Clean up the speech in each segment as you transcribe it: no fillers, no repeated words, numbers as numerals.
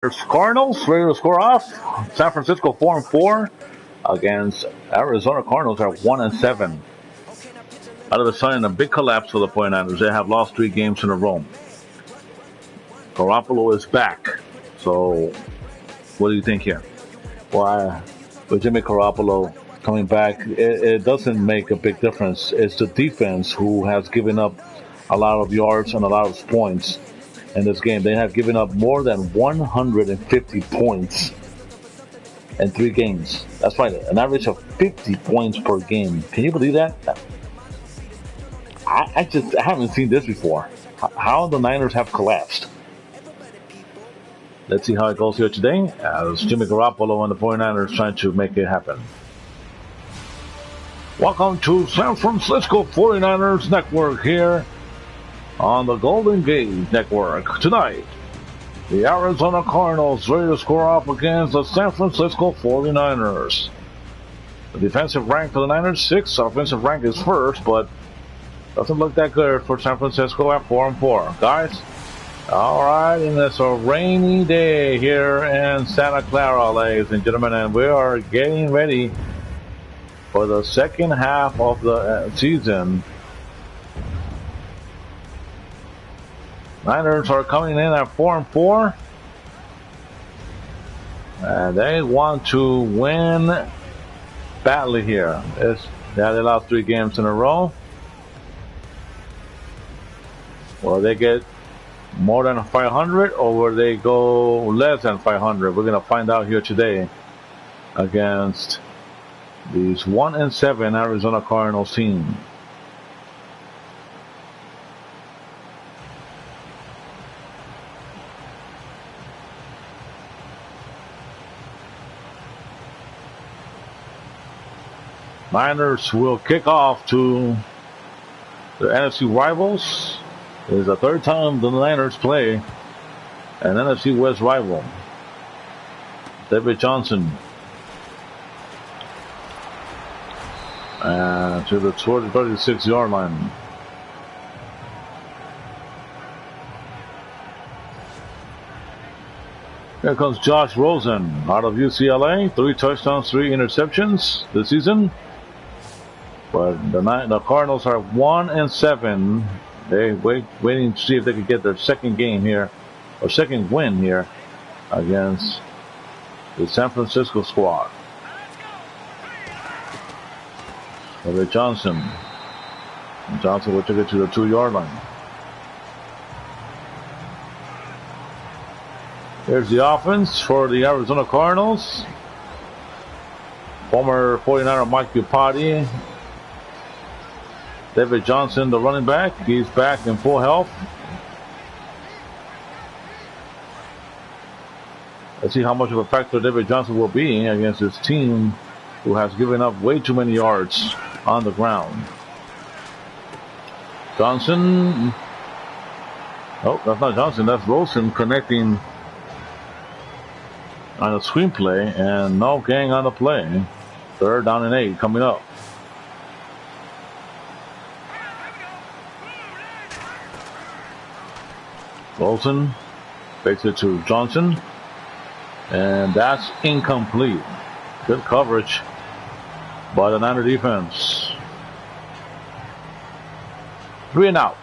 Cardinals ready to score off. San Francisco 4-4 against Arizona Cardinals are 1-7. Out of the sudden, a big collapse for the 49ers. They have lost 3 games in a row. Garoppolo is back. So, what do you think here? Why, with Jimmy Garoppolo coming back, it doesn't make a big difference. It's the defense who has given up a lot of yards and a lot of points in this game. They have given up more than 150 points in 3 games. That's right, an average of 50 points per game. Can you believe that? I haven't seen this before. How the Niners have collapsed. Let's see how it goes here today as Jimmy Garoppolo and the 49ers trying to make it happen. Welcome to San Francisco 49ers Network here on the Golden Gate Network. Tonight, the Arizona Cardinals ready to score off against the San Francisco 49ers. The defensive rank for the Niners, 6th. Offensive rank is 1st, but doesn't look that good for San Francisco at 4-4. Guys, all right, and it's a rainy day here in Santa Clara, ladies and gentlemen, and we are getting ready for the second half of the season. Niners are coming in at 4-4, and they want to win badly here. They lost 3 games in a row. Will they get more than 500, or will they go less than 500? We're going to find out here today against these 1-7 Arizona Cardinals team. Niners will kick off to the NFC rivals. It is the 3rd time the Niners play an NFC West rival. David Johnson to the 36-yard line. Here comes Josh Rosen out of UCLA. 3 touchdowns, 3 interceptions this season. But the Cardinals are 1-7. They're waiting to see if they can get their second game here, or second win here against the San Francisco squad. Over Johnson. Johnson will take it to the 2-yard line. Here's the offense for the Arizona Cardinals. Former 49er Mike Iupati. David Johnson, the running back, he's back in full health. Let's see how much of a factor David Johnson will be against this team who has given up way too many yards on the ground. Johnson. Oh, that's not Johnson, that's Rosen connecting on a screenplay, and no gang on the play. 3rd down and 8 coming up. Wilson fakes it to Johnson, and that's incomplete. Good coverage by the Niner defense. 3 and out.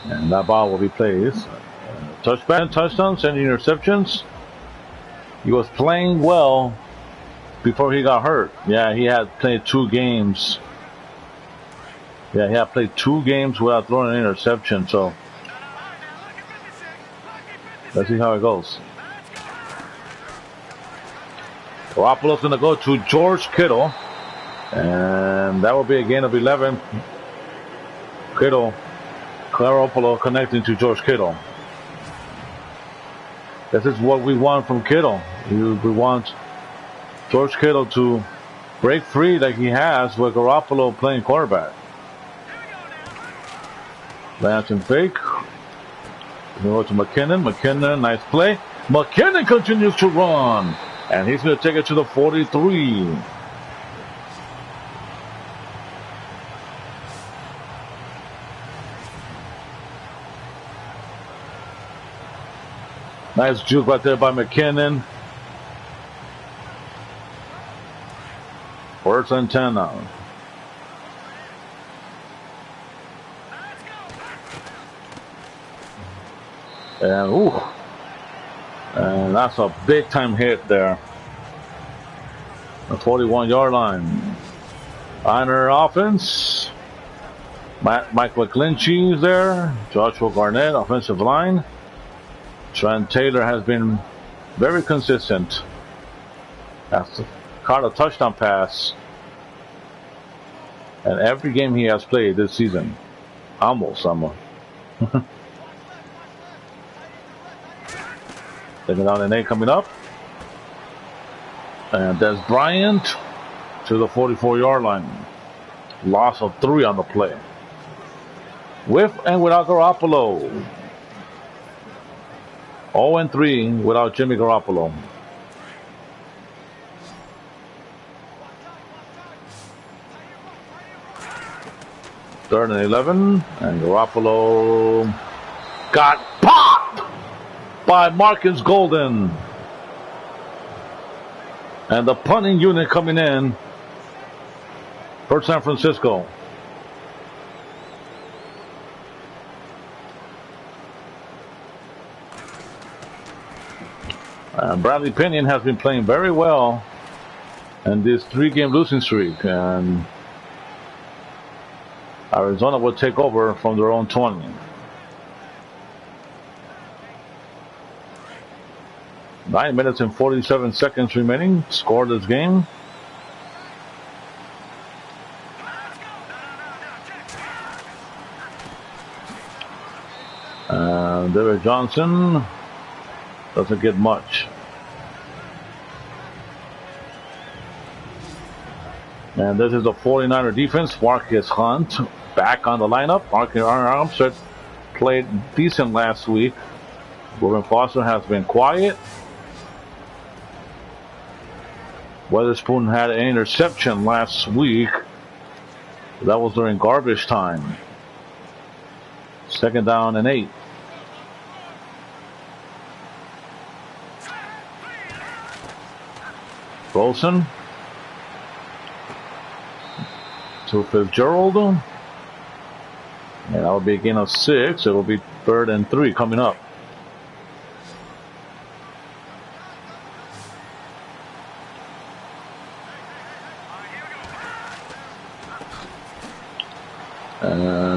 And that ball will be played. Touchdowns and interceptions. He was playing well before he got hurt. Yeah, he had played 2 games. Yeah, he had played 2 games without throwing an interception. So let's see how it goes. Garoppolo's going to go to George Kittle, and that will be a gain of 11. Garoppolo connecting to George Kittle. This is what we want from Kittle. We want George Kittle to break free like he has with Garoppolo playing quarterback. Lance and fake. We go to McKinnon. McKinnon, nice play. McKinnon continues to run. And he's going to take it to the 43. Nice juke right there by McKinnon. First and 10 now. And ooh. And that's a big time hit there. The 41-yard line. Niner offense. Mike McGlinchey is there. Joshua Garnett, offensive line. Trent Taylor has been very consistent. Has caught a touchdown pass. And every game he has played this season. Almost. Taking down an 8 coming up. And there's Bryant to the 44-yard line. Loss of 3 on the play. With and without Garoppolo. 0-3 without Jimmy Garoppolo. Third and 11. And Garoppolo got popped by Marcus Golden. And the punting unit coming in for San Francisco. Bradley Pinion has been playing very well in this 3-game losing streak. And Arizona will take over from their own 20. Nine minutes and 47 seconds remaining. Scoreless game. David Johnson doesn't get much. And this is the 49er defense. Marcus Hunt back on the lineup. Marcus Armstead played decent last week. Reuben Foster has been quiet. Weatherspoon had an interception last week. That was during garbage time. Second down and 8. Wilson to Fitzgerald. And that will be a gain of 6. It will be 3rd and 3 coming up.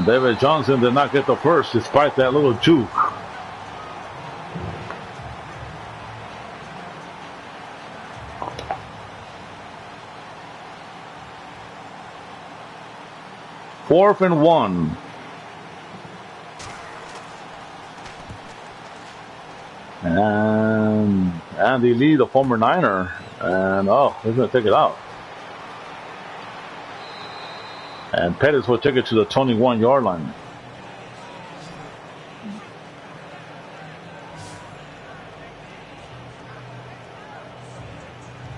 David Johnson did not get the first despite that little juke. Fourth and 1. And Andy Lee, the former Niner. And he's going to take it out. And Pettis will take it to the 21-yard line.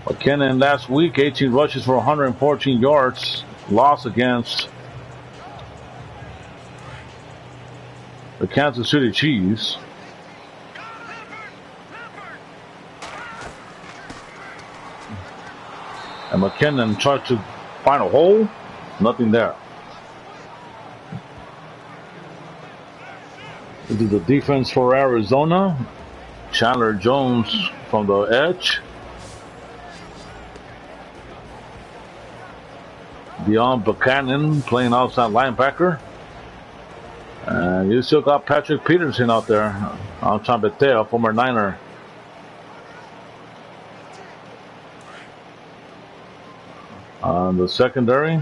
McKinnon last week, 18 rushes for 114 yards. Loss against the Kansas City Chiefs. And McKinnon tried to find a hole. Nothing there. This is the defense for Arizona. Chandler Jones from the edge. Deion Buchanan playing outside linebacker. And you still got Patrick Peterson out there. Anton Betea, former Niner. On the secondary.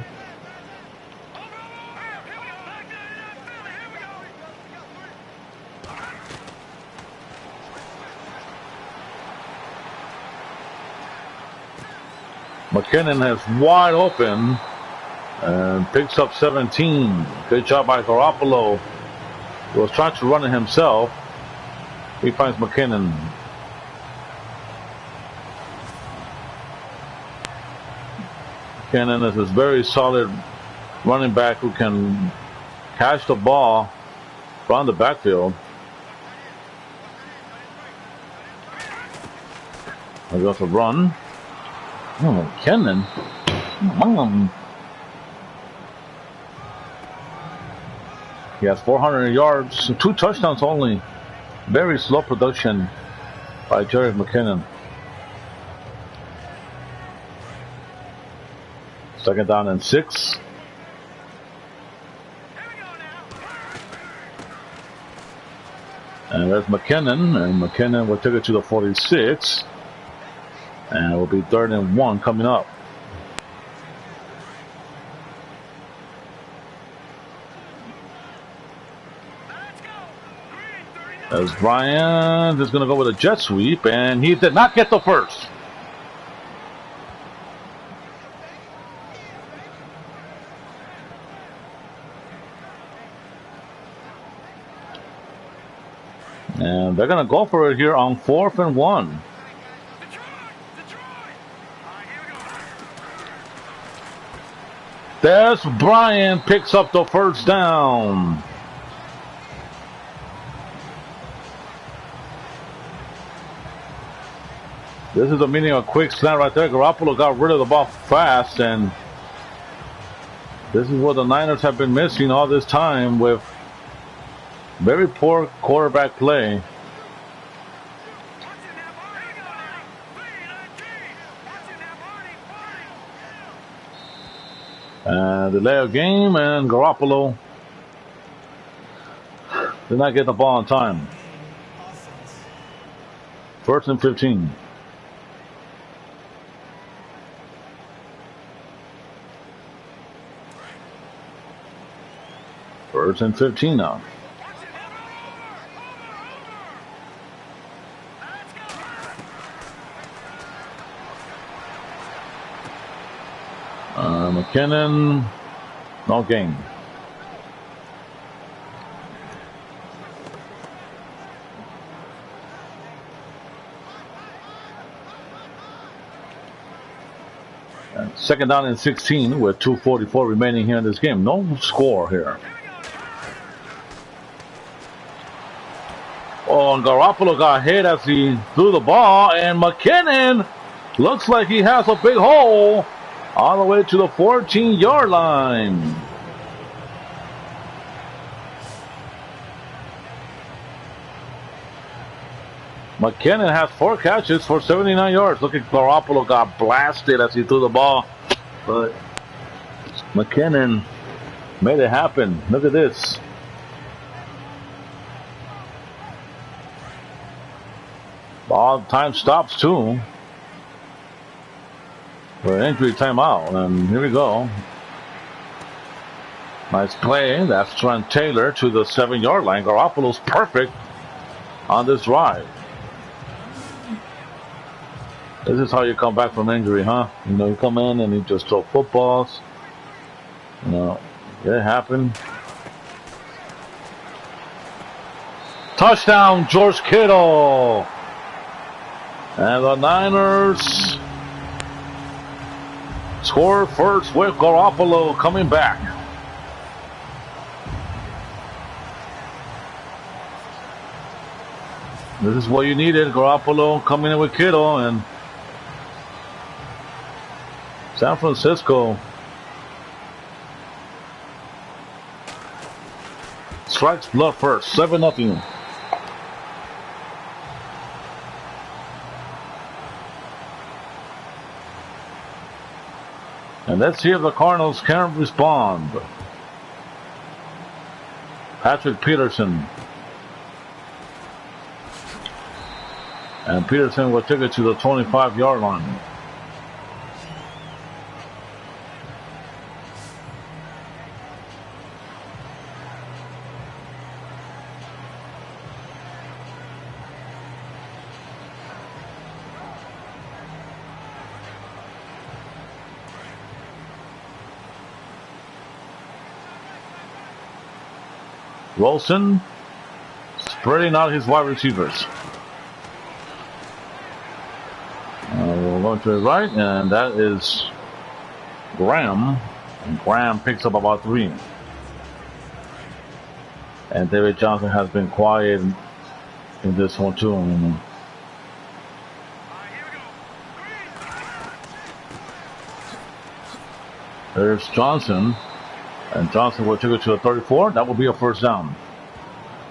McKinnon has wide open and picks up 17. Good job by Garoppolo. He was trying to run it himself. He finds McKinnon. McKinnon is a very solid running back who can catch the ball from the backfield. I got to run. Oh, McKinnon. He has 400 yards, 2 touchdowns only. Very slow production by Jerry McKinnon. Second down and 6. And there's McKinnon, and McKinnon will take it to the 46. And it will be 3rd and 1 coming up. As Bryant is going to go with a jet sweep, and he did not get the first. And they're going to go for it here on 4th and 1. There's Bryant, picks up the first down. This is a meaning of a quick snap right there. Garoppolo got rid of the ball fast, and this is what the Niners have been missing all this time with very poor quarterback play. Delay of game, and Garoppolo did not get the ball on time. 1st and 15. First and 15 now. McKinnon, no gain. And 2nd down and 16 with 2:44 remaining here in this game. No score here. Oh, and Garoppolo got hit as he threw the ball, and McKinnon looks like he has a big hole all the way to the 14-yard line. McKinnon has 4 catches for 79 yards. Look at Garoppolo got blasted as he threw the ball, but McKinnon made it happen. Look at this. All time stops too. For an injury timeout, and here we go. Nice play. That's Trent Taylor to the 7-yard line. Garoppolo's perfect on this drive. This is how you come back from injury, huh? You know, you come in and you just throw footballs. You know, it happened. Touchdown, George Kittle. And the Niners score first with Garoppolo coming back. This is what you needed. Garoppolo coming in with Kittle, and San Francisco strikes blood first. 7-0. And let's see if the Cardinals can respond. Patrick Peterson. And Peterson will take it to the 25-yard line. Wilson spreading out his wide receivers. We'll go to the right, and that is Graham. And Graham picks up about 3. And David Johnson has been quiet in this one too. There's Johnson. And Johnson will take it to the 34. That will be a first down.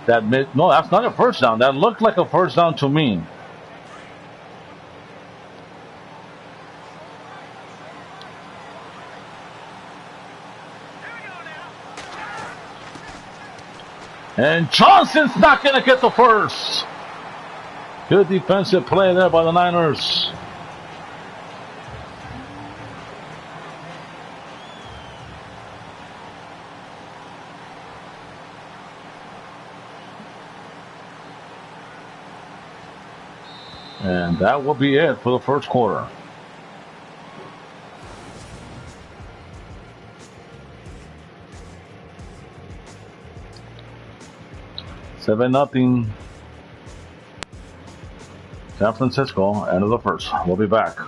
No, that's not a first down. That looked like a first down to me. And Johnson's not going to get the first. Good defensive play there by the Niners. And that will be it for the first quarter. Seven nothing. San Francisco, end of the first. We'll be back.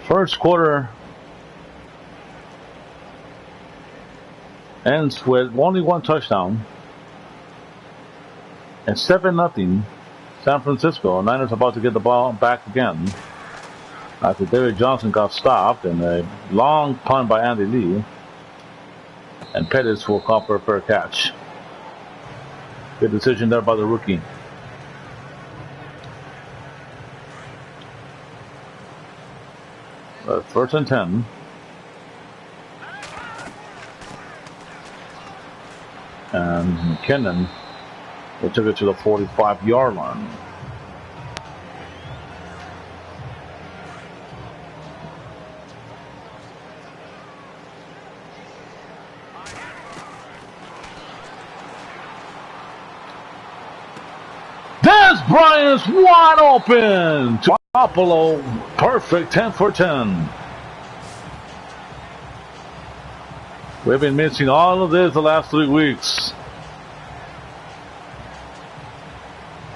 First quarter ends with only 1 touchdown and 7-0 San Francisco. Niners about to get the ball back again after David Johnson got stopped and a long punt by Andy Lee, and Pettis will call for a fair catch. Good decision there by the rookie. First and 10. And McKinnon, they took it to the 45-yard line. Dez Bryant's wide open to Buffalo. Perfect 10 for 10. We've been missing all of this the last 3 weeks.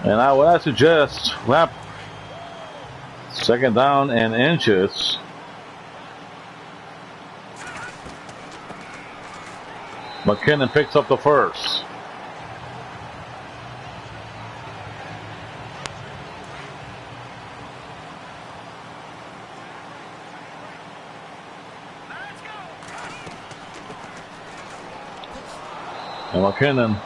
And I suggest wrap second down and inches. McKinnon picks up the first. And McKinnon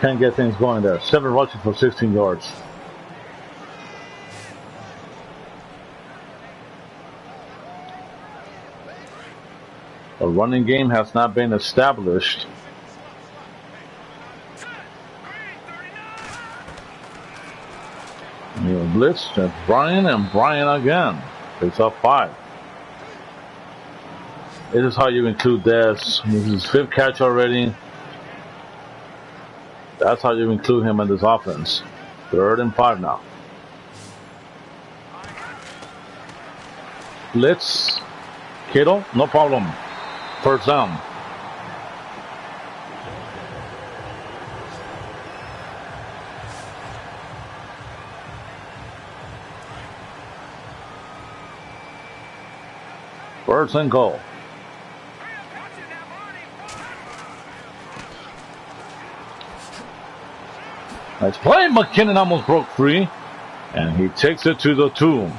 can't get things going there. 7 rushes for 16 yards. The running game has not been established. Blitz to Brian, and Brian again. Picks up 5. This is how you include Dez. This is his 5th catch already. That's how you include him in this offense. 3rd and 5 now. Blitz. Kittle, no problem. First down. First and goal. Nice play. McKinnon almost broke free, and he takes it to the 2.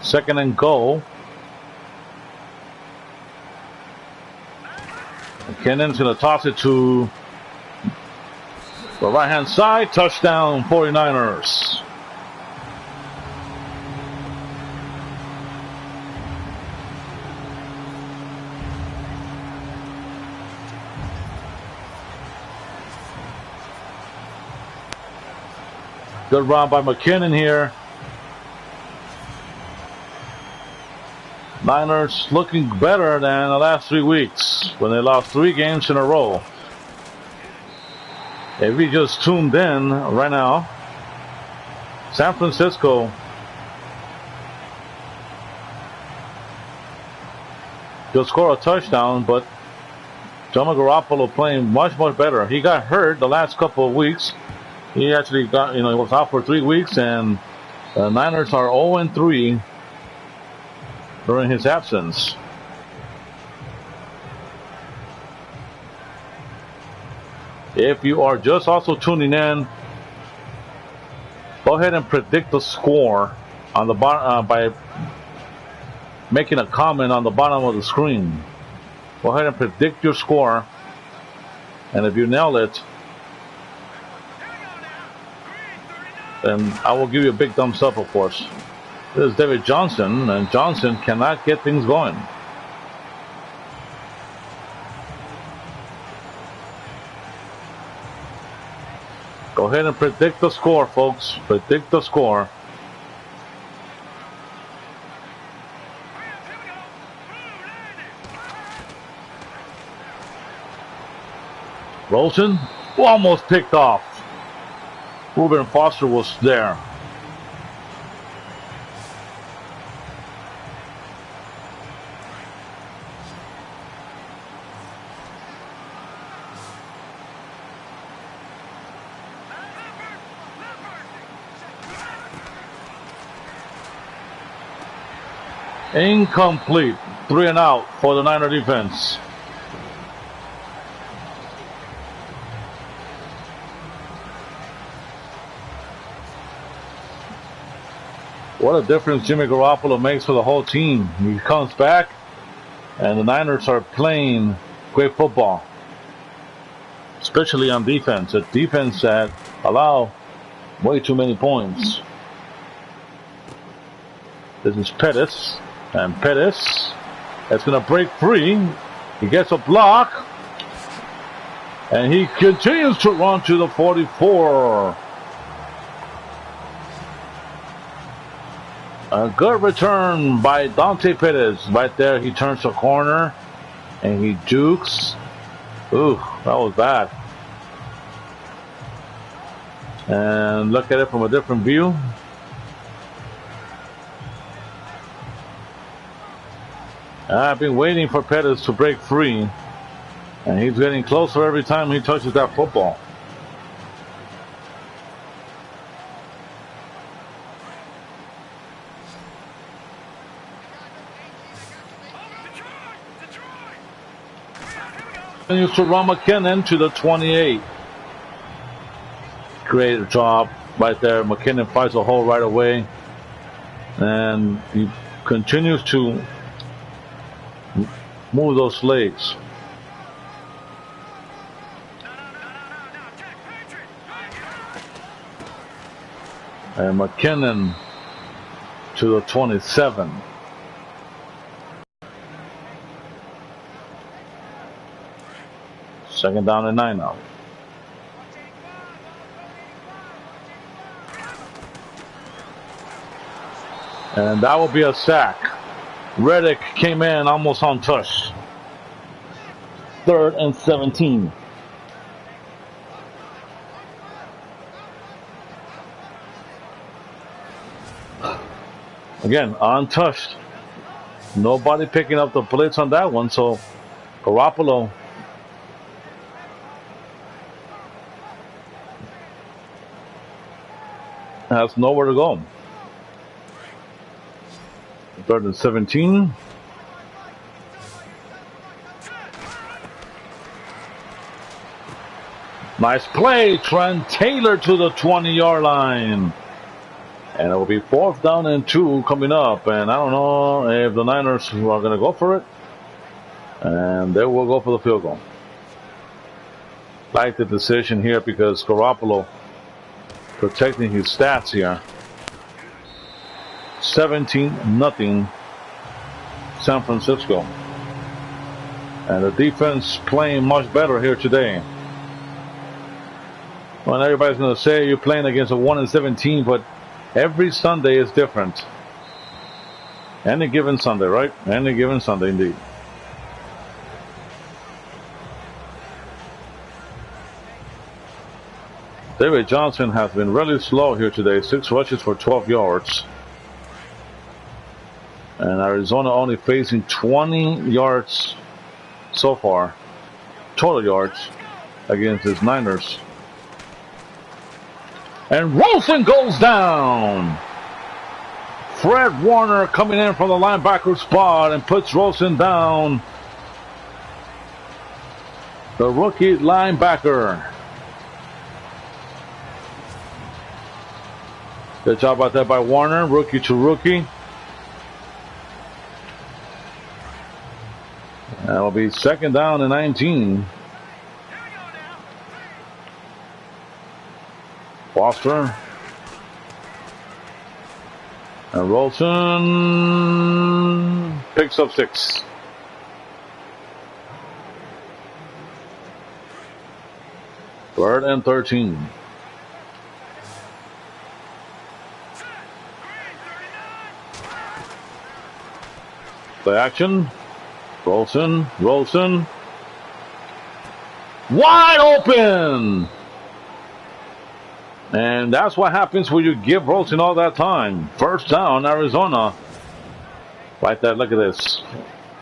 Second and goal. McKinnon's going to toss it to the right-hand side. Touchdown, 49ers. Good run by McKinnon here. Niners looking better than the last 3 weeks when they lost 3 games in a row. If you just tuned in right now, San Francisco to score a touchdown, but Jimmy Garoppolo playing much better. He got hurt the last couple of weeks. He actually got, he was out for 3 weeks, and the Niners are 0-3 during his absence. If you are just also tuning in, go ahead and predict the score on the bottom by making a comment on the bottom of the screen. Go ahead and predict your score, and if you nail it, then I will give you a big thumbs up, of course. This is David Johnson, and Johnson cannot get things going. Go ahead and predict the score, folks. Predict the score. Rolton almost picked off. Reuben Foster was there. Incomplete. 3 and out for the Niner defense. What a difference Jimmy Garoppolo makes for the whole team. He comes back, and the Niners are playing great football, especially on defense. A defense that allow way too many points. This is Pettis, and Pettis is going to break free. He gets a block, and he continues to run to the 44. A good return by Dante Pettis. Right there, he turns the corner, and he jukes. Ooh, that was bad. And look at it from a different view. I've been waiting for Pettis to break free, and he's getting closer every time he touches that football. Continues to run McKinnon to the 28. Great job right there. McKinnon finds a hole right away, and he continues to move those legs. And McKinnon to the 27. Second down and 9 now. And that will be a sack. Reddick came in almost untouched. 3rd and 17. Again, untouched. Nobody picking up the blitz on that one, so Garoppolo has nowhere to go. 3rd and 17. Nice play. Trent Taylor to the 20-yard line. And it will be 4th down and 2 coming up. And I don't know if the Niners are going to go for it. And they will go for the field goal. Like the decision here because Garoppolo protecting his stats here. 17-0 San Francisco. And the defense playing much better here today. Well, everybody's going to say you're playing against a 1-7 team, but every Sunday is different. Any given Sunday, right? Any given Sunday, indeed. David Johnson has been really slow here today. 6 rushes for 12 yards. And Arizona only facing 20 yards so far, total yards, against his Niners. And Wilson goes down. Fred Warner coming in from the linebacker spot and puts Wilson down. The rookie linebacker. Good job out there by Warner, rookie to rookie. That'll be 2nd down and 19. Foster. And Wilson picks up 6. Third and 13. Play action. Wilson. Wide open! And that's what happens when you give Wilson all that time. 1st down, Arizona. Right there, look at this.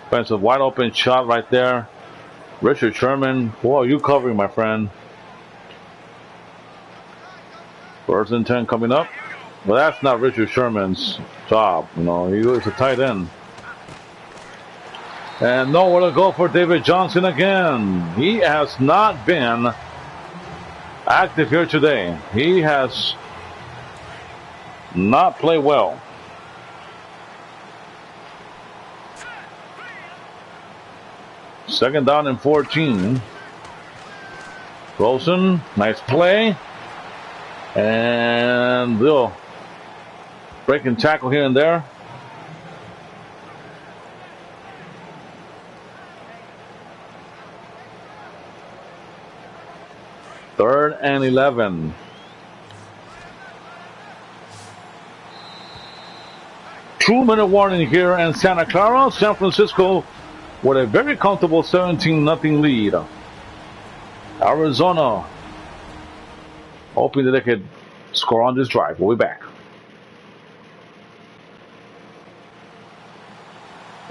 Offensive wide open shot right there. Richard Sherman. Whoa, you covering, my friend. 1st and 10 coming up. Well, that's not Richard Sherman's job. You know, he was a tight end. And nowhere to go for David Johnson again. He has not been active here today. He has not played well. Second down and 14. Wilson, nice play. And they'll breaking tackle here and there. Third and 11. Two-minute warning here in Santa Clara. San Francisco with a very comfortable 17-0 lead. Arizona hoping that they could score on this drive. We'll be back.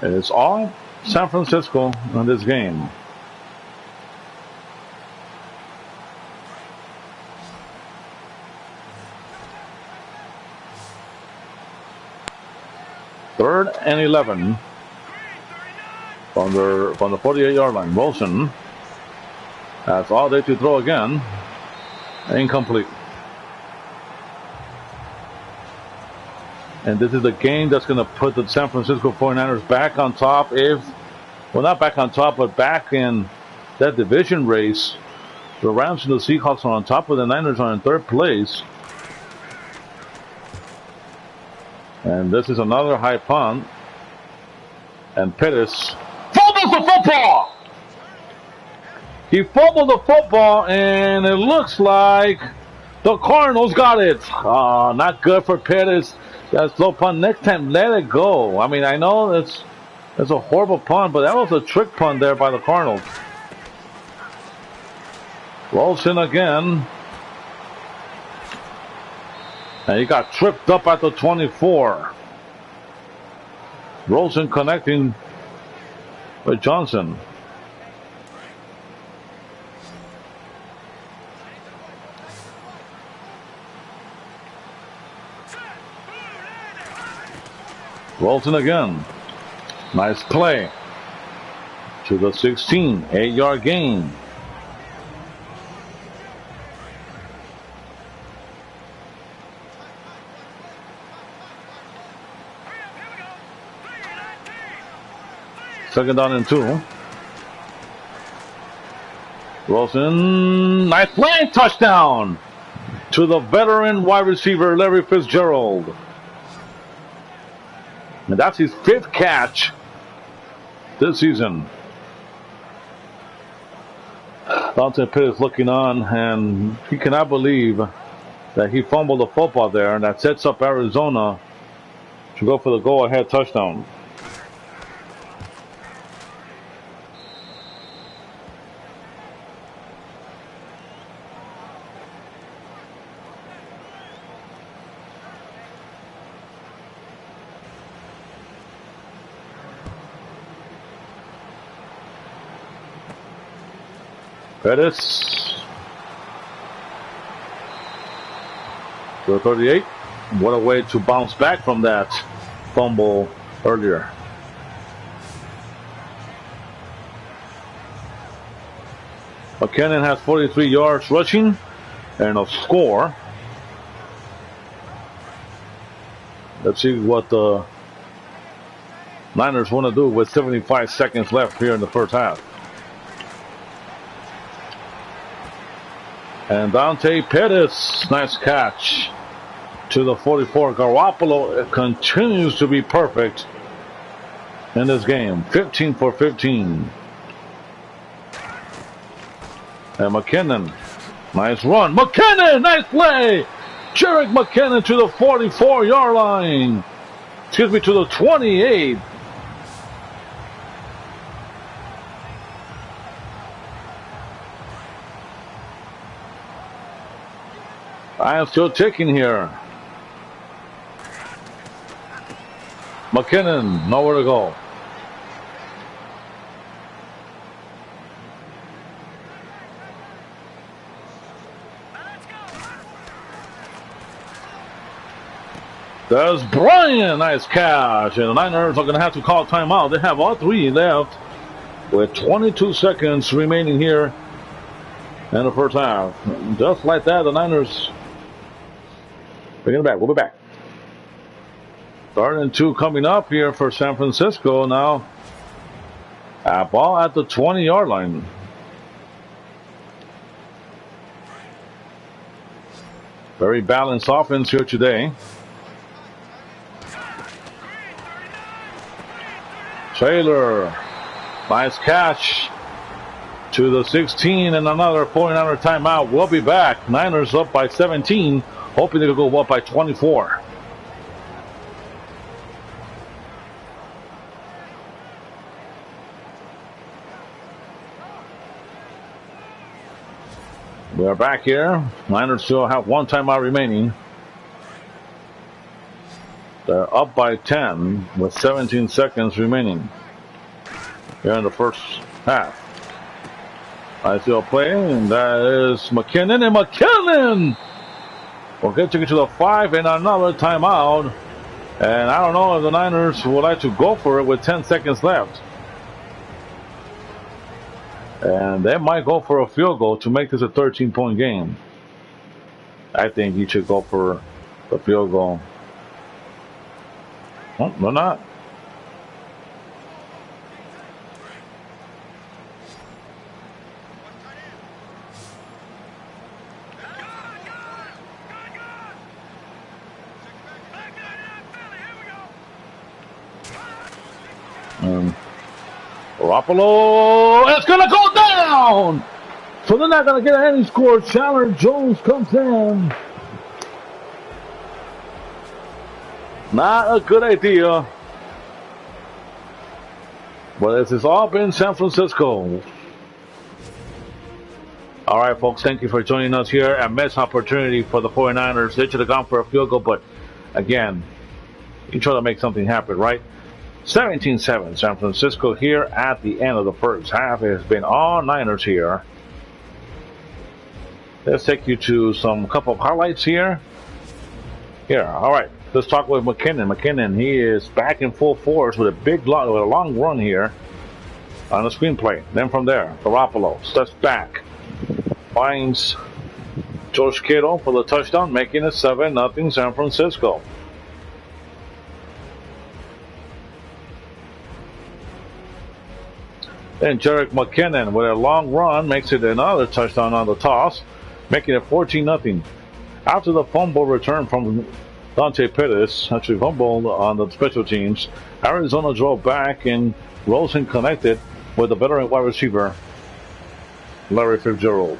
It's all San Francisco in this game. Third and 11 from the 48-yard line. Wilson has all day to throw again. Incomplete. And this is the game that's going to put the San Francisco 49ers back on top. Well, not back on top, but back in that division race. The Rams and the Seahawks are on top, of the Niners are in 3rd place. And this is another high punt. And Pettis fumbles the football! He fumbled the football, and it looks like the Cardinals got it. Not good for Pettis. That slow punt. Next time, let it go. I mean, I know it's a horrible punt, but that was a trick punt there by the Cardinals. Wilson again. And he got tripped up at the 24. Wilson connecting with Johnson. Wilson again. Nice play. To the 16. 8-yard gain. Second down and 2. Wilson, nice play, touchdown to the veteran wide receiver Larry Fitzgerald. And that's his 5th catch this season. Dante Pettis looking on, and he cannot believe that he fumbled the football there, and that sets up Arizona to go for the go-ahead touchdown. Pettis to the 38. What a way to bounce back from that fumble earlier. McKinnon has 43 yards rushing and a score. Let's see what the Niners want to do with 75 seconds left here in the first half. And Dante Pettis, nice catch to the 44. Garoppolo continues to be perfect in this game. 15 for 15. And McKinnon, nice run. McKinnon, nice play. Jerick McKinnon to the 44-yard line. Excuse me, to the 28. I am still ticking here. McKinnon, nowhere to go. There's Bryant, nice catch. And the Niners are going to have to call timeout. They have all three left with 22 seconds remaining here in the first half. Just like that, the Niners bringing it back. We'll be back. Third and 2 coming up here for San Francisco now. Ball at the 20-yard line. Very balanced offense here today. Taylor, nice catch to the 16 and another 49er timeout. We'll be back. Niners up by 17, hoping they could go up by 24. We are back here. Niners still have one timeout remaining. They're up by 10 with 17 seconds remaining here in the first half. I see a play, and that is McKinnon, and McKinnon will get to the 5 and another timeout. And I don't know if the Niners would like to go for it with 10 seconds left. And they might go for a field goal to make this a 13-point game. I think you should go for the field goal. Oh, they're not. Garoppolo, it's going to go down. So they're not going to get any score. Chandler Jones comes in. Not a good idea. But this has all been San Francisco. All right, folks, thank you for joining us here. A missed opportunity for the 49ers. They should have gone for a field goal, but again, you try to make something happen, right? 17-7 San Francisco here at the end of the first half. It has been all Niners here. Let's take you to some couple of highlights here. All right. Let's talk with McKinnon. McKinnon, he is back in full force with a long run here on the screenplay. Then from there, Garoppolo steps back, finds George Kittle for the touchdown, making it 7-0 San Francisco. Then Jerick McKinnon with a long run makes it another touchdown on the toss, making it 14-0. After the fumble return from Dante Pettis, actually fumbled on the special teams, Arizona drove back and Rosen connected with the veteran wide receiver Larry Fitzgerald.